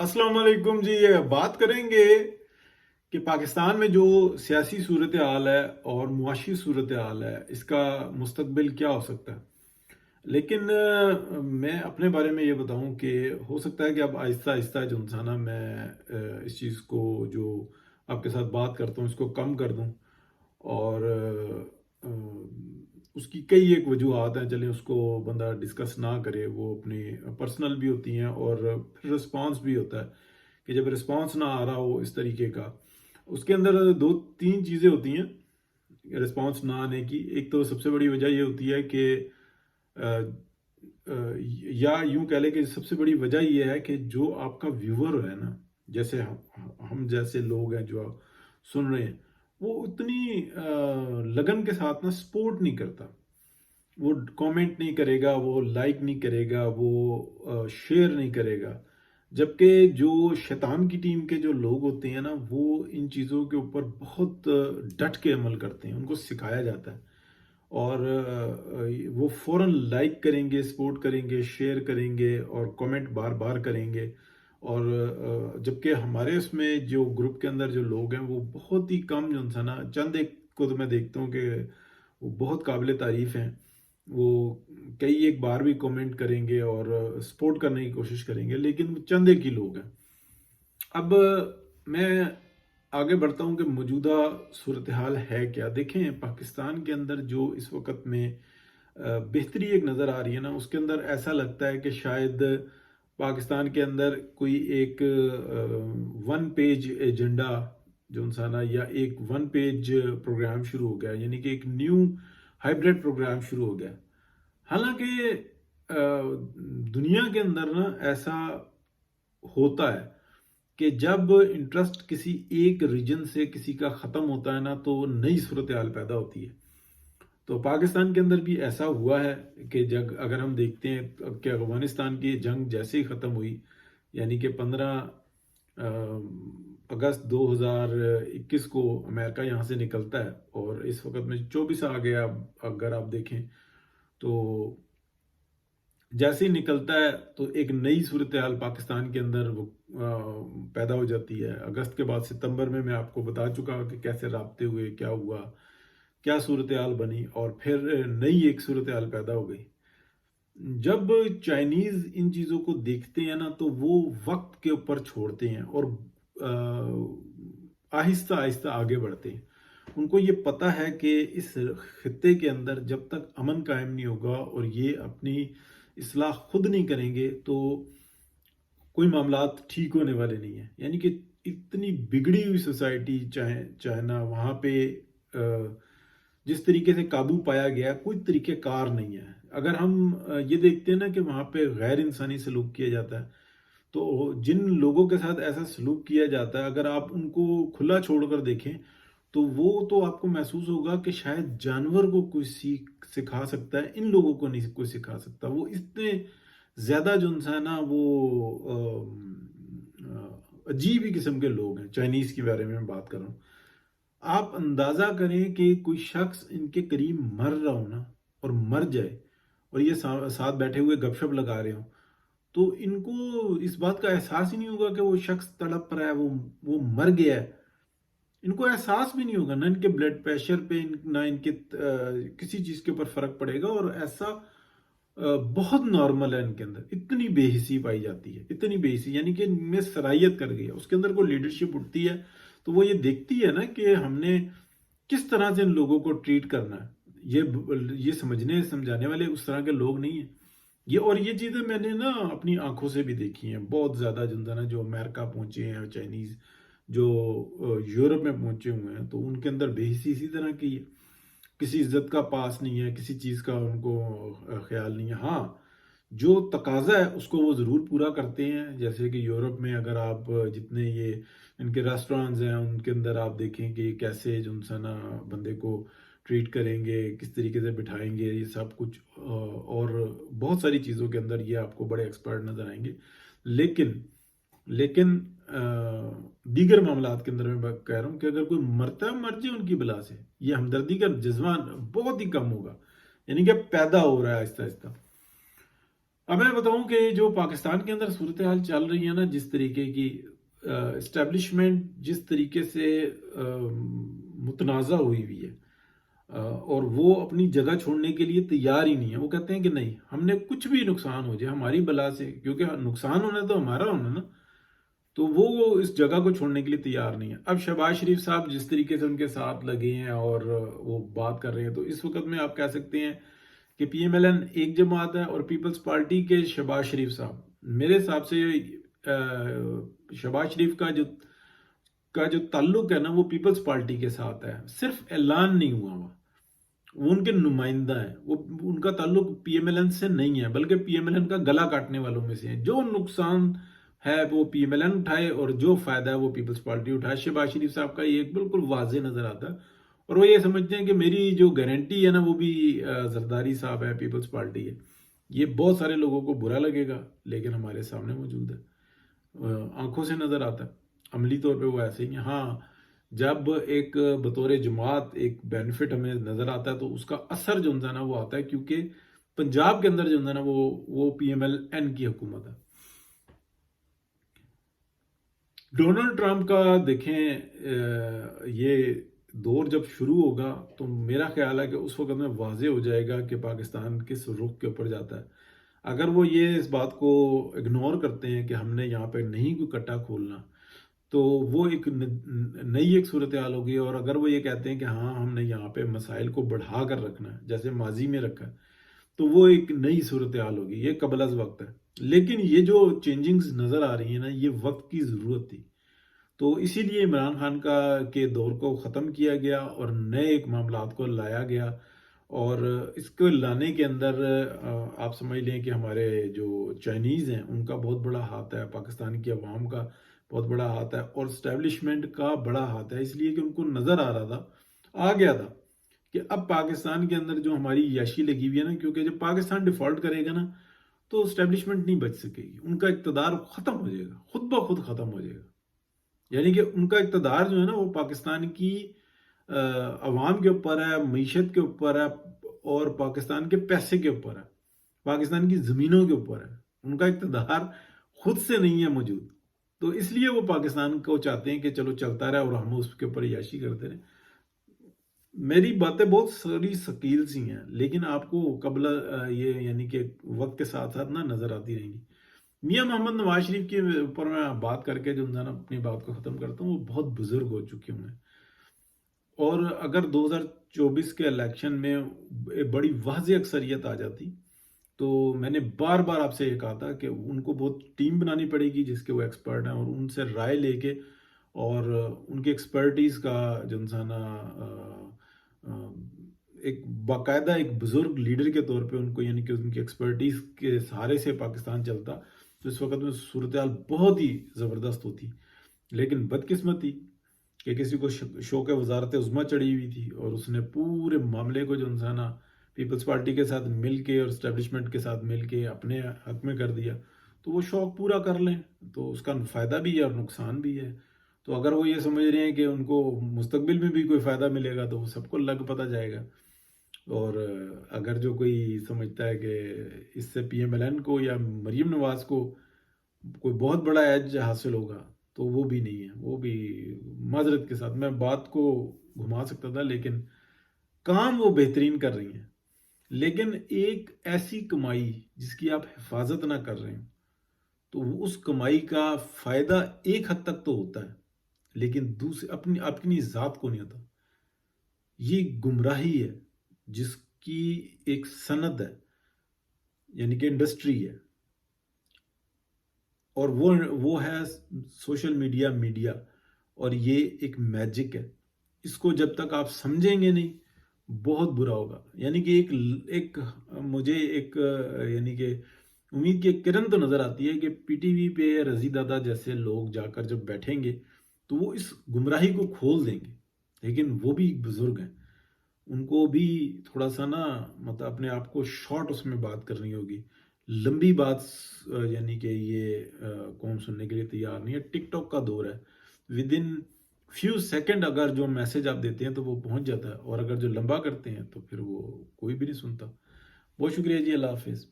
अस्सलाम वालेकुम जी। बात करेंगे कि पाकिस्तान में जो सियासी सूरत हाल है और मुआशी सूरत हाल है, इसका मुस्तकबिल क्या हो सकता है। लेकिन मैं अपने बारे में ये बताऊं कि हो सकता है कि अब आहिस्ता आहिस्ता जो इंसान है, मैं इस चीज़ को जो आपके साथ बात करता हूँ इसको कम कर दूं। और उसकी कई एक वजूहत हैं, चलें उसको बंदा डिस्कस ना करे, वो अपनी पर्सनल भी होती हैं और फिर रिस्पांस भी होता है कि जब रिस्पांस ना आ रहा हो इस तरीके का, उसके अंदर दो तीन चीज़ें होती हैं रिस्पांस ना आने की। एक तो सबसे बड़ी वजह ये होती है कि अ, या यूं कह लें कि सबसे बड़ी वजह ये है कि जो आपका व्यूअर है ना, जैसे हम जैसे लोग हैं जो सुन रहे हैं, वो उतनी लगन के साथ ना सपोर्ट नहीं करता। वो कमेंट नहीं करेगा, वो लाइक नहीं करेगा, वो शेयर नहीं करेगा। जबकि जो शैतान की टीम के जो लोग होते हैं ना, वो इन चीज़ों के ऊपर बहुत डट के अमल करते हैं, उनको सिखाया जाता है। और वो फ़ौरन लाइक करेंगे, सपोर्ट करेंगे, शेयर करेंगे और कमेंट बार बार करेंगे। और जबकि हमारे उसमें जो ग्रुप के अंदर जो लोग हैं, वो बहुत ही कम जो सा ना, चंद एक को तो मैं देखता हूँ कि वो बहुत काबिल तारीफ़ हैं। वो कई एक बार भी कमेंट करेंगे और सपोर्ट करने की कोशिश करेंगे, लेकिन वो चंद एक ही लोग हैं। अब मैं आगे बढ़ता हूँ कि मौजूदा सूरत हाल है क्या। देखें, पाकिस्तान के अंदर जो इस वक्त में बेहतरी एक नज़र आ रही है ना, उसके अंदर ऐसा लगता है कि शायद पाकिस्तान के अंदर कोई एक वन पेज एजेंडा जो इंसाना, या एक वन पेज प्रोग्राम शुरू हो गया, यानी कि एक न्यू हाइब्रिड प्रोग्राम शुरू हो गया। हालांकि दुनिया के अंदर ना ऐसा होता है कि जब इंटरेस्ट किसी एक रीजन से किसी का ख़त्म होता है ना, तो नई सूरत हाल पैदा होती है। तो पाकिस्तान के अंदर भी ऐसा हुआ है कि जब अगर हम देखते हैं कि अफगानिस्तान की जंग जैसे ही ख़त्म हुई, यानी कि 15 अगस्त 2021 को अमेरिका यहाँ से निकलता है, और इस वक्त में 24 आ गया। अगर आप देखें तो जैसे ही निकलता है तो एक नई सूरत हाल पाकिस्तान के अंदर वो पैदा हो जाती है। अगस्त के बाद सितंबर में मैं आपको बता चुका कि कैसे राब्ते हुए, क्या हुआ, क्या सूरत हाल बनी, और फिर नई एक सूरत हाल पैदा हो गई। जब चाइनीज इन चीज़ों को देखते हैं ना, तो वो वक्त के ऊपर छोड़ते हैं और आहिस्ता आहिस्ता आगे बढ़ते हैं। उनको ये पता है कि इस खत्ते के अंदर जब तक अमन कायम नहीं होगा और ये अपनी इस्लाह खुद नहीं करेंगे, तो कोई मामलात ठीक होने वाले नहीं है। यानी कि इतनी बिगड़ी हुई सोसाइटी, चाहे चाइना, वहाँ पे जिस तरीके से काबू पाया गया, कोई तरीक़ेकार नहीं है। अगर हम ये देखते हैं ना कि वहाँ पे गैर इंसानी सलूक किया जाता है, तो जिन लोगों के साथ ऐसा सलूक किया जाता है, अगर आप उनको खुला छोड़कर देखें, तो वो तो आपको महसूस होगा कि शायद जानवर को कोई सीख सिखा सकता है, इन लोगों को नहीं कोई सिखा सकता। वो इतने ज़्यादा जो इंसान ना, वो अजीब ही किस्म के लोग हैं। चाइनीज़ के बारे में मैं बात कर रहा हूँ। आप अंदाज़ा करें कि कोई शख्स इनके करीब मर रहा हो ना, और मर जाए, और ये साथ बैठे हुए गपशप लगा रहे हो, तो इनको इस बात का एहसास ही नहीं होगा कि वो शख्स तड़प रहा है, वो मर गया है। इनको एहसास भी नहीं होगा, ना इनके ब्लड प्रेशर पे, ना इनके किसी चीज़ के ऊपर फर्क पड़ेगा। और ऐसा बहुत नॉर्मल है इनके अंदर। इतनी बेहिसी पाई जाती है, इतनी बेहिसी, यानी कि इनमें सराहियत कर गई है। उसके अंदर को लीडरशिप उठती है, तो वो ये देखती है ना कि हमने किस तरह से इन लोगों को ट्रीट करना है। ये समझने समझाने वाले उस तरह के लोग नहीं है ये। और ये चीज़ें मैंने ना अपनी आंखों से भी देखी हैं। बहुत ज़्यादा जो ना, जो अमेरिका पहुंचे हैं चाइनीज़, जो यूरोप में पहुंचे हुए हैं, तो उनके अंदर बेहिसी इसी तरह की है। किसी इज्जत का पास नहीं है, किसी चीज़ का उनको ख्याल नहीं है। हाँ, जो तकाजा है उसको वो ज़रूर पूरा करते हैं। जैसे कि यूरोप में अगर आप जितने ये इनके रेस्टोरेंट्स हैं, उनके अंदर आप देखें कि कैसे जो सा ना बंदे को ट्रीट करेंगे, किस तरीके से बिठाएंगे, ये सब कुछ और बहुत सारी चीज़ों के अंदर ये आपको बड़े एक्सपर्ट नज़र आएंगे। लेकिन लेकिन दीगर मामलात के अंदर मैं कह रहा हूँ कि अगर कोई मरता है, मर जाए उनकी बला से, ये हमदर्दी का जज्बा बहुत ही कम होगा। यानी कि पैदा हो रहा है आहिस्ता आहिस्ता। अब मैं बताऊं कि जो पाकिस्तान के अंदर सूरत हाल चल रही है ना, जिस तरीके की इस्टेब्लिशमेंट जिस तरीके से मुतनाज़ा हुई हुई है, और वो अपनी जगह छोड़ने के लिए तैयार ही नहीं है। वो कहते हैं कि नहीं, हमने कुछ भी नुकसान हो जाए हमारी बला से, क्योंकि नुकसान होना तो हमारा होना ना, तो वो इस जगह को छोड़ने के लिए तैयार नहीं है। अब शहबाज शरीफ साहब जिस तरीके से उनके साथ लगे हैं और वो बात कर रहे हैं, तो इस वक्त में आप कह सकते हैं कि पीएमएलएन एक जमात है, और पीपल्स पार्टी के शहबाज शरीफ साहब, मेरे हिसाब से शहबाज शरीफ का जो ताल्लुक है ना, वो पीपल्स पार्टी के साथ है, सिर्फ ऐलान नहीं हुआ हुआ। वो उनके नुमाइंदा है, वो उनका ताल्लुक पीएमएलएन से नहीं है, बल्कि पीएमएलएन का गला काटने वालों में से है। जो नुकसान है वो पीएमएलएन उठाए, और जो फायदा है वो पीपल्स पार्टी उठाए। शहबाज शरीफ साहब का ये एक बिल्कुल वाजे नजर आता है, और वो ये समझते हैं कि मेरी जो गारंटी है ना, वो भी जरदारी साहब है, पीपल्स पार्टी है। ये बहुत सारे लोगों को बुरा लगेगा, लेकिन हमारे सामने मौजूद है, आंखों से नजर आता है। अमली तौर पे वो ऐसे ही है। हाँ, जब एक बतौर जमात एक बेनिफिट हमें नजर आता है, तो उसका असर जो है ना वो आता है, क्योंकि पंजाब के अंदर जो है ना वो पीएमएलएन की हुकूमत है। डोनाल्ड ट्रंप का देखें, ये दौर जब शुरू होगा तो मेरा ख्याल है कि उस वक्त में वाजे हो जाएगा कि पाकिस्तान किस रुख के ऊपर जाता है। अगर वो ये इस बात को इग्नोर करते हैं कि हमने यहाँ पे नहीं कोई कट्टा खोलना, तो वो एक नई एक सूरत हाल होगी। और अगर वो ये कहते हैं कि हाँ, हमने यहाँ पे मसाइल को बढ़ा कर रखना है जैसे माजी में रखा है, तो वो एक नई सूरत हाल होगी। ये कबल अज़ वक्त है, लेकिन ये जो चेंजिंग्स नज़र आ रही है ना, ये वक्त की ज़रूरत थी। तो इसीलिए इमरान खान का के दौर को ख़त्म किया गया और नए एक मामलात को लाया गया। और इसको लाने के अंदर आप समझ लें कि हमारे जो चाइनीज़ हैं उनका बहुत बड़ा हाथ है, पाकिस्तान की अवाम का बहुत बड़ा हाथ है, और स्टैब्लिशमेंट का बड़ा हाथ है। इसलिए कि उनको नज़र आ रहा था, आ गया था, कि अब पाकिस्तान के अंदर जो हमारी याशी लगी हुई है ना, क्योंकि जब पाकिस्तान डिफ़ॉल्ट करेगा ना, तो स्टैब्लिशमेंट नहीं बच सकेगी, उनका इक़्तिदार ख़त्म हो जाएगा, खुद ब खुद ख़त्म हो जाएगा। यानी कि उनका इक़्तिदार जो है ना, वो पाकिस्तान की अवाम के ऊपर है, मईशत के ऊपर है, और पाकिस्तान के पैसे के ऊपर है, पाकिस्तान की ज़मीनों के ऊपर है। उनका इक़्तिदार खुद से नहीं है मौजूद। तो इसलिए वो पाकिस्तान को चाहते हैं कि चलो चलता रहे और हम उसके ऊपर याशी करते रहें। मेरी बातें बहुत सारी शकील सी हैं, लेकिन आपको कबल ये यानी कि वक्त के साथ साथ ना नज़र आती रहेंगी। मियाँ मोहम्मद नवाज शरीफ के ऊपर मैं बात करके जो है ना अपनी बात को ख़त्म करता हूँ। वो बहुत बुजुर्ग हो चुके हुए हैं, और अगर 2024 के इलेक्शन में बड़ी वाज़ेह अक्सरियत आ जाती, तो मैंने बार बार आपसे ये कहा था कि उनको बहुत टीम बनानी पड़ेगी जिसके वो एक्सपर्ट हैं, और उनसे राय लेके और उनकी एक्सपर्टीज़ का जो है ना एक बाकायदा एक बुजुर्ग लीडर के तौर पे उनको, यानी कि उनकी एक्सपर्टीज़ के सहारे से पाकिस्तान चलता, तो इस वक्त में सूरत हाल बहुत ही ज़बरदस्त होती। लेकिन बदकिस्मती कि किसी को शौक वजारत उज़्मा चढ़ी हुई थी, और उसने पूरे मामले को जो है ना पीपल्स पार्टी के साथ मिल के और इस्टेब्लिशमेंट के साथ मिल के अपने हक में कर दिया। तो वो शौक पूरा कर लें तो उसका फ़ायदा भी है और नुकसान भी है। तो अगर वो ये समझ रहे हैं कि उनको मुस्तकबिल में भी कोई फ़ायदा मिलेगा, तो वो सबको लग पता जाएगा। और अगर जो कोई समझता है कि इससे पीएमएलएन को या मरीम नवाज को कोई बहुत बड़ा एज हासिल होगा, तो वो भी नहीं है। वो भी माजरत के साथ मैं बात को घुमा सकता था, लेकिन काम वो बेहतरीन कर रही हैं। लेकिन एक ऐसी कमाई जिसकी आप हिफाजत ना कर रहे हैं, तो उस कमाई का फायदा एक हद तक तो होता है, लेकिन दूसरी अपनी अपनी ज़ात को नहीं होता। ये गुमराही है जिसकी एक सनद है, यानी कि इंडस्ट्री है, और वो है सोशल मीडिया मीडिया। और ये एक मैजिक है, इसको जब तक आप समझेंगे नहीं, बहुत बुरा होगा। यानी कि एक मुझे एक यानी कि उम्मीद की एक किरण तो नज़र आती है कि पीटीवी पे रजी दादा जैसे लोग जाकर जब बैठेंगे, तो वो इस गुमराही को खोल देंगे। लेकिन वो भी बुजुर्ग हैं, उनको भी थोड़ा सा ना मतलब अपने आप को शॉर्ट उसमें बात करनी होगी। लंबी बात यानी कि ये कौन सुनने के लिए तैयार नहीं है। टिकटॉक का दौर है, विद इन फ्यू सेकंड अगर जो मैसेज आप देते हैं तो वो पहुंच जाता है, और अगर जो लंबा करते हैं तो फिर वो कोई भी नहीं सुनता। बहुत शुक्रिया जी, अल्लाह हाफिज़।